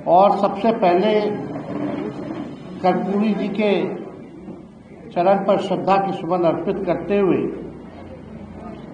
और सबसे पहले कर्पूरी जी के चरण पर श्रद्धा की सुमन अर्पित करते हुए,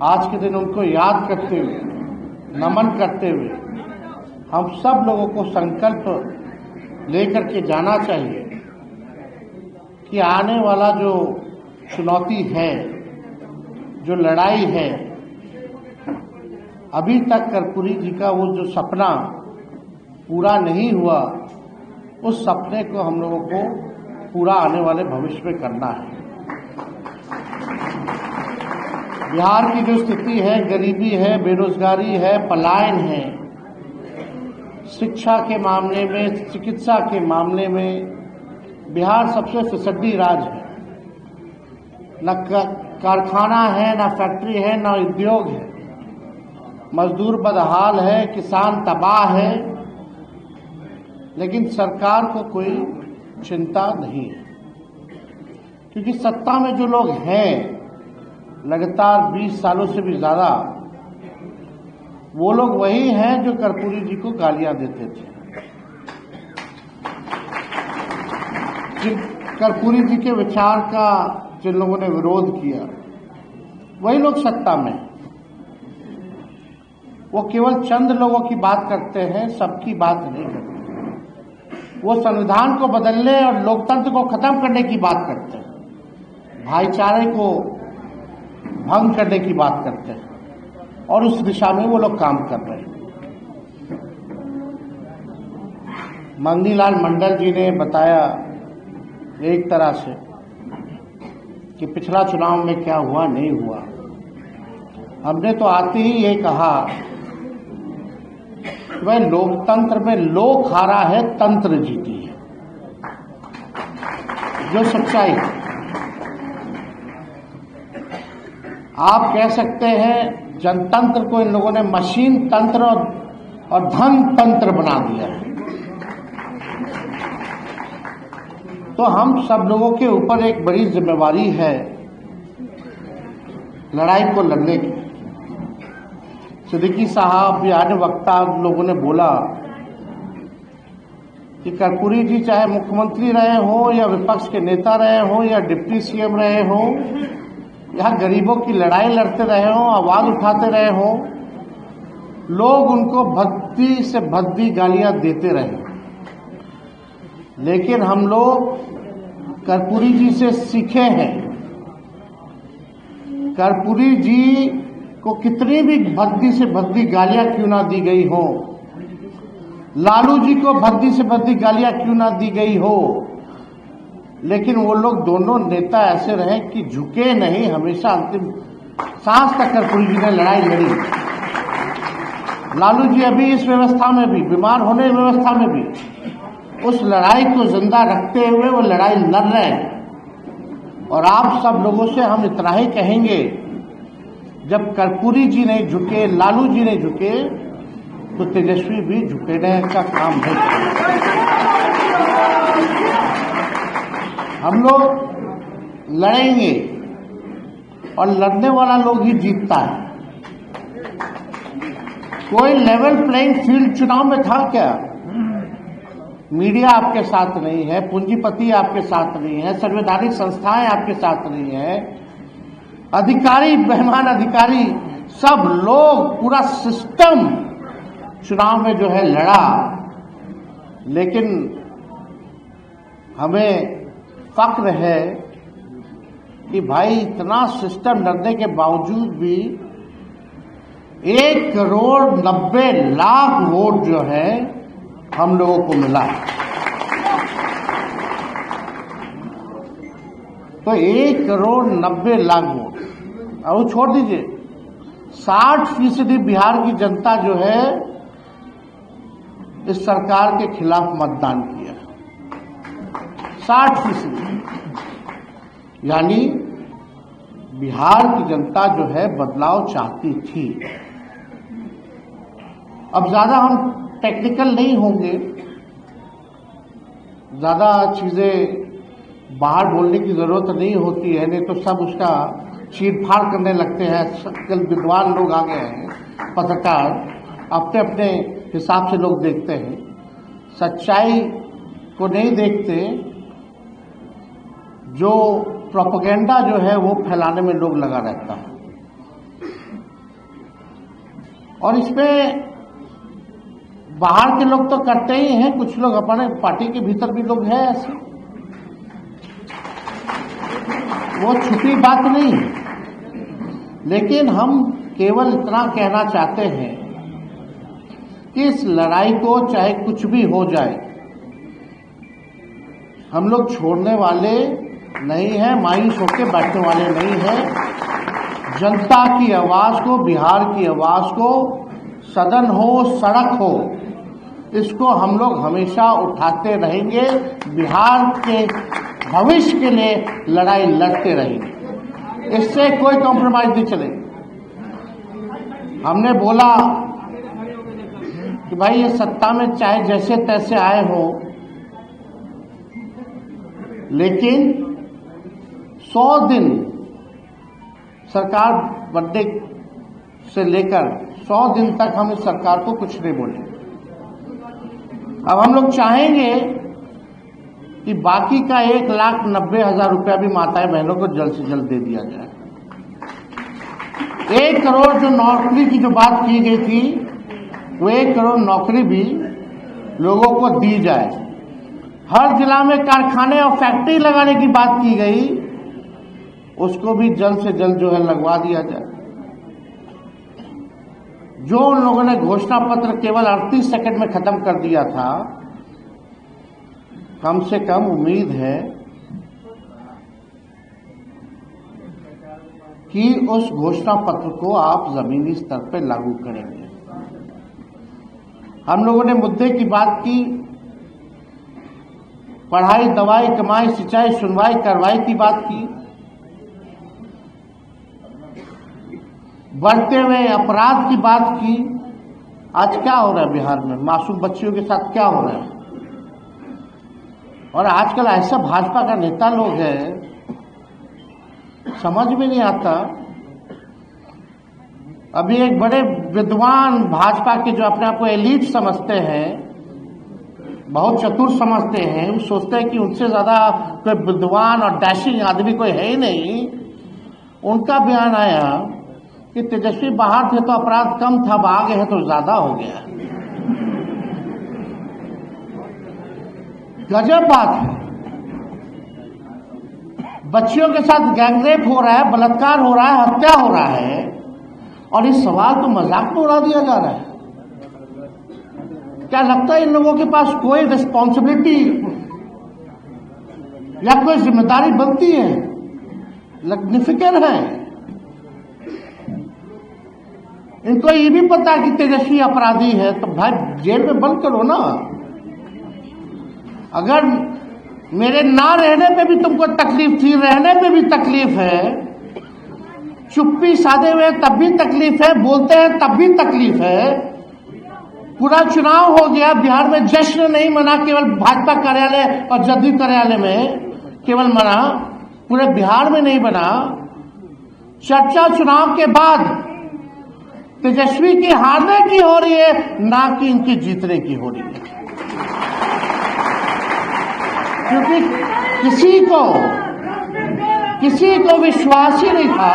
आज के दिन उनको याद करते हुए, नमन करते हुए हम सब लोगों को संकल्प लेकर के जाना चाहिए कि आने वाला जो चुनौती है, जो लड़ाई है, अभी तक कर्पूरी जी का वो जो सपना पूरा नहीं हुआ, उस सपने को हम लोगों को पूरा आने वाले भविष्य में करना है। बिहार की जो स्थिति है, गरीबी है, बेरोजगारी है, पलायन है, शिक्षा के मामले में, चिकित्सा के मामले में बिहार सबसे फिसड्डी राज्य है। न कारखाना है, न फैक्ट्री है, न उद्योग है, मजदूर बदहाल है, किसान तबाह है, लेकिन सरकार को कोई चिंता नहीं है, क्योंकि सत्ता में जो लोग हैं लगातार 20 सालों से भी ज्यादा, वो लोग वही हैं जो कर्पूरी जी को गालियां देते थे। कर्पूरी जी के विचार का जिन लोगों ने विरोध किया, वही लोग सत्ता में। वो केवल चंद लोगों की बात करते हैं, सबकी बात नहीं करते। वो संविधान को बदलने और लोकतंत्र को खत्म करने की बात करते हैं, भाईचारे को भंग करने की बात करते हैं, और उस दिशा में वो लोग काम कर रहे हैं। मंगनीलाल मंडल जी ने बताया एक तरह से कि पिछला चुनाव में क्या हुआ, नहीं हुआ। हमने तो आते ही ये कहा, वह लोकतंत्र में लोक हारा है, तंत्र जीती है, जो सच्चाई है। आप कह सकते हैं जनतंत्र को इन लोगों ने मशीन तंत्र और धन तंत्र बना दिया है। तो हम सब लोगों के ऊपर एक बड़ी जिम्मेवारी है लड़ाई को लड़ने की। सिद्दीकी साहब या अन्य वक्ता लोगों ने बोला कि कर्पूरी जी चाहे मुख्यमंत्री रहे हो, या विपक्ष के नेता रहे हो, या डिप्टी सीएम रहे हो, या गरीबों की लड़ाई लड़ते रहे हो, आवाज उठाते रहे हो, लोग उनको भद्दी से भद्दी गालियां देते रहे। लेकिन हम लोग कर्पूरी जी से सीखे हैं। कर्पूरी जी को कितनी भी भद्दी से भद्दी गालियां क्यों ना दी गई हो, लालू जी को भद्दी से भद्दी गालियां क्यों ना दी गई हो, लेकिन वो लोग दोनों नेता ऐसे रहे कि झुके नहीं, हमेशा अंतिम सांस तक कर्पूरी जी ने लड़ाई लड़ी। लालू जी अभी इस व्यवस्था में भी, बीमार होने की व्यवस्था में भी, उस लड़ाई को जिंदा रखते हुए वो लड़ाई लड़ रहे हैं। और आप सब लोगों से हम इतना ही कहेंगे, जब कर्पूरी जी नहीं झुके, लालू जी नहीं झुके, तो तेजस्वी भी झुकने का काम नहीं करेंगे। हम लोग लड़ेंगे और लड़ने वाला लोग ही जीतता है। कोई लेवल प्लेइंग फील्ड चुनाव में था क्या? मीडिया आपके साथ नहीं है, पूंजीपति आपके साथ नहीं है, संवैधानिक संस्थाएं आपके साथ नहीं है, अधिकारी, बेईमान अधिकारी, सब लोग, पूरा सिस्टम चुनाव में जो है लड़ा। लेकिन हमें फक्र है कि भाई इतना सिस्टम लड़ने के बावजूद भी 1,90,00,000 वोट जो है हम लोगों को मिला है। तो 1,90,00,000 वोट, और छोड़ दीजिए 60% बिहार की जनता जो है इस सरकार के खिलाफ मतदान किया। 60%, यानी बिहार की जनता जो है बदलाव चाहती थी। अब ज्यादा हम टेक्निकल नहीं होंगे, ज्यादा चीजें बाहर बोलने की जरूरत नहीं होती है, नहीं तो सब उसका चीरफाड़ करने लगते हैं। कल विद्वान लोग आ गए हैं, पत्रकार अपने अपने हिसाब से लोग देखते हैं। सच्चाई को नहीं देखते, जो प्रोपेगेंडा जो है वो फैलाने में लोग लगा रहता है। और इसमें बाहर के लोग तो करते ही हैं, कुछ लोग अपने पार्टी के भीतर भी लोग हैं ऐसे, वो छुपी बात नहीं है। लेकिन हम केवल इतना कहना चाहते हैं कि इस लड़ाई को चाहे कुछ भी हो जाए, हम लोग छोड़ने वाले नहीं हैं, मायूस होकर बैठने वाले नहीं हैं। जनता की आवाज को, बिहार की आवाज को, सदन हो सड़क हो, इसको हम लोग हमेशा उठाते रहेंगे। बिहार के भविष्य के लिए लड़ाई लड़ते रहेंगे, इससे कोई कॉम्प्रोमाइज नहीं चलेगा। हमने बोला कि भाई ये सत्ता में चाहे जैसे तैसे आए हो, लेकिन 100 दिन सरकार बनने से लेकर 100 दिन तक हम इस सरकार को कुछ नहीं बोले। अब हम लोग चाहेंगे कि बाकी का 1,90,000 रुपया भी माताएं बहनों को जल्द से जल्द दे दिया जाए। 1 करोड़ जो नौकरी की जो बात की गई थी, वो 1 करोड़ नौकरी भी लोगों को दी जाए। हर जिला में कारखाने और फैक्ट्री लगाने की बात की गई, उसको भी जल्द से जल्द जो है लगवा दिया जाए। जो उन लोगों ने घोषणा पत्र केवल 38 सेकंड में खत्म कर दिया था, कम से कम उम्मीद है कि उस घोषणा पत्र को आप जमीनी स्तर पर लागू करेंगे। हम लोगों ने मुद्दे की बात की, पढ़ाई, दवाई, कमाई, सिंचाई, सुनवाई, कार्रवाई की बात की, बढ़ते हुए अपराध की बात की। आज क्या हो रहा है बिहार में, मासूम बच्चियों के साथ क्या हो रहा है? और आजकल ऐसा भाजपा का नेता लोग हैं, समझ में नहीं आता। अभी एक बड़े विद्वान भाजपा के जो अपने आप को एलीट समझते हैं, बहुत चतुर समझते हैं, वो सोचते हैं कि उनसे ज्यादा कोई विद्वान और डैशिंग आदमी कोई है ही नहीं। उनका बयान आया कि तेजस्वी बाहर थे तो अपराध कम था, अब आ गए हैं तो ज्यादा हो गया। गजब बात है। बच्चियों के साथ गैंगरेप हो रहा है, बलात्कार हो रहा है, हत्या हो रहा है, और इस सवाल को मजाक में उड़ा दिया जा रहा है। क्या लगता है इन लोगों के पास कोई रिस्पॉन्सिबिलिटी या कोई जिम्मेदारी बनती है? निफिकर है। इनको ये भी पता कि तेजस्वी अपराधी है, तो भाई जेल में बंद करो ना। अगर मेरे ना रहने पे भी तुमको तकलीफ थी, रहने पे भी तकलीफ है, चुप्पी साधे हुए तब भी तकलीफ है, बोलते हैं तब भी तकलीफ है। पूरा चुनाव हो गया, बिहार में जश्न नहीं मना, केवल भाजपा कार्यालय और जदयू कार्यालय में केवल मना, पूरे बिहार में नहीं बना। चर्चा चुनाव के बाद तेजस्वी की हारने की हो रही है, ना कि इनकी जीतने की हो रही है। क्योंकि किसी को विश्वास ही नहीं था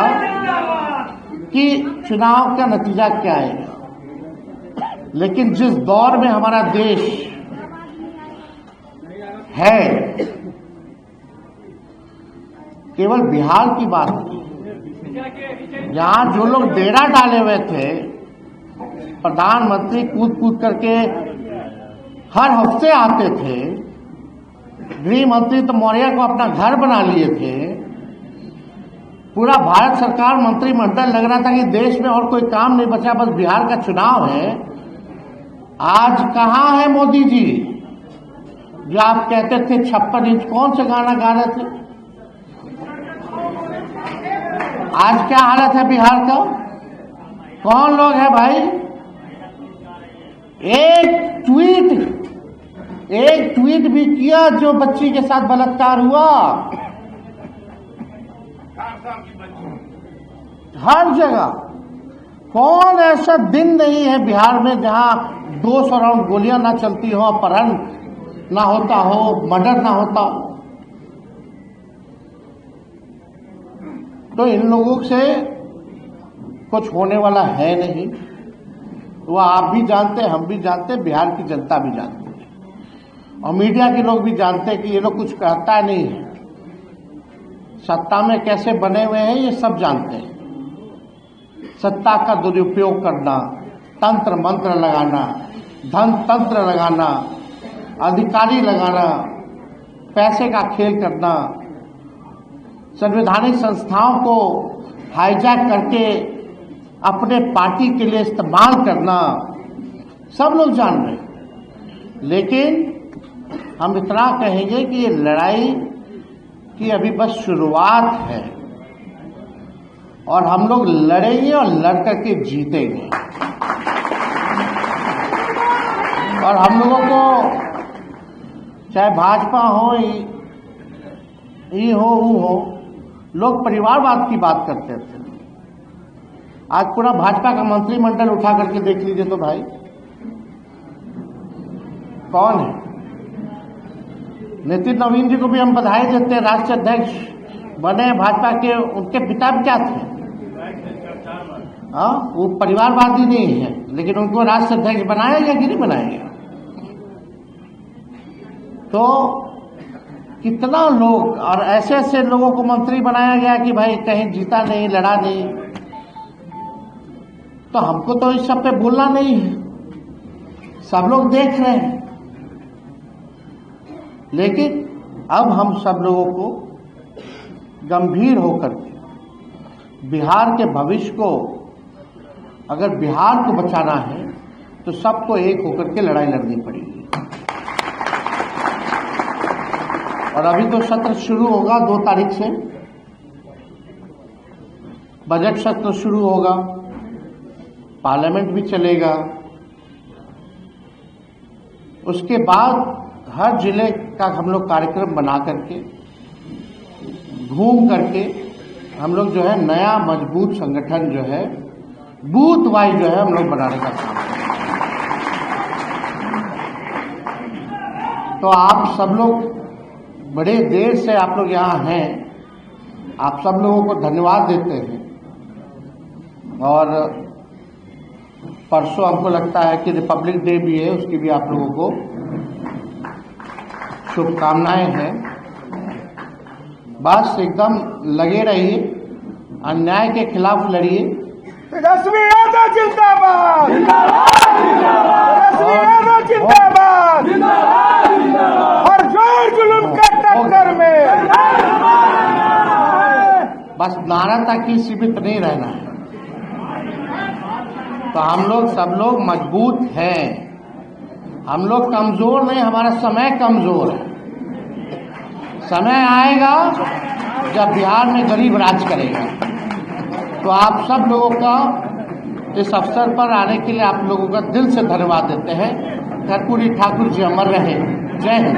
कि चुनाव का नतीजा क्या आएगा। लेकिन जिस दौर में हमारा देश है, केवल बिहार की बात नहीं, यहां जो लोग डेरा डाले हुए थे, प्रधानमंत्री कूद कूद करके हर हफ्ते आते थे, गृह मंत्री तो मौर्य को अपना घर बना लिए थे, पूरा भारत सरकार मंत्रिमंडल लग रहा था कि देश में और कोई काम नहीं बचा, बस बिहार का चुनाव है। आज कहां है मोदी जी, जो आप कहते थे 56 इंच, कौन सा गाना गा रहे थे? आज क्या हालत है बिहार का? कौन लोग है भाई? एक ट्वीट भी किया जो बच्ची के साथ बलात्कार हुआ। हर जगह कौन ऐसा दिन नहीं है बिहार में जहां 200 राउंड गोलियां ना चलती हो, अपहरण ना होता हो, मर्डर ना होता हो। तो इन लोगों से कुछ होने वाला है नहीं। वो आप भी जानते, हम भी जानते, बिहार की जनता भी जानती है और मीडिया के लोग भी जानते हैं कि ये लोग कुछ कहता नहीं है। सत्ता में कैसे बने हुए हैं ये सब जानते हैं। सत्ता का दुरुपयोग करना, तंत्र मंत्र लगाना, धन तंत्र लगाना, अधिकारी लगाना, पैसे का खेल करना, संवैधानिक संस्थाओं को हाईजैक करके अपने पार्टी के लिए इस्तेमाल करना, सब लोग जान रहे हैं। लेकिन हम इतना कहेंगे कि ये लड़ाई की अभी बस शुरुआत है और हम लोग लड़ेंगे और लड़ करके जीतेंगे। और हम लोगों को चाहे भाजपा हो, ये हो, वो हो, लोग परिवारवाद की बात करते थे। आज पूरा भाजपा का मंत्रिमंडल उठा करके देख लीजिए तो भाई कौन है। नितिन नवीन जी को भी हम बधाई देते हैं, राष्ट्रीय अध्यक्ष बने भाजपा के। उनके पिता क्या थे? हाँ, वो परिवारवादी नहीं है, लेकिन उनको राष्ट्रीय अध्यक्ष बनाया गया कि नहीं बनाया गया? तो कितना लोग और ऐसे ऐसे लोगों को मंत्री बनाया गया कि भाई कहीं जीता नहीं, लड़ा नहीं। तो हमको तो इस सब पे बोलना नहीं है, सब लोग देख रहे हैं। लेकिन अब हम सब लोगों को गंभीर होकर के बिहार के भविष्य को, अगर बिहार को बचाना है तो सबको एक होकर के लड़ाई लड़नी पड़ेगी। और अभी तो सत्र शुरू होगा 2 तारीख से, बजट सत्र शुरू होगा, पार्लियामेंट भी चलेगा। उसके बाद हर जिले का हम लोग कार्यक्रम बना करके, घूम करके हम लोग जो है नया मजबूत संगठन जो है बूथ वाइज जो है हम लोग बनाने का काम करेंगे। तो आप सब लोग बड़े देर से आप लोग यहाँ हैं, आप सब लोगों को धन्यवाद देते हैं। और परसों हमको लगता है कि रिपब्लिक डे भी है, उसकी भी आप लोगों को शुभकामनाएं हैं। बस एकदम लगे रहिए, अन्याय के खिलाफ लड़िए। तेजस्वी यादव जिंदाबाद, तेजस्वी यादव जिंदाबाद, हर जोर जुल्म के टक्कर में। बस नारा तक ही सीमित नहीं रहना है। तो हम लोग सब लोग मजबूत हैं, हम लोग कमजोर नहीं, हमारा समय कमजोर है। समय आएगा जब बिहार में गरीब राज करेगा। तो आप सब लोगों का इस अवसर पर आने के लिए आप लोगों का दिल से धन्यवाद देते हैं। कर्पूरी ठाकुर जी अमर रहे। जय हिंद।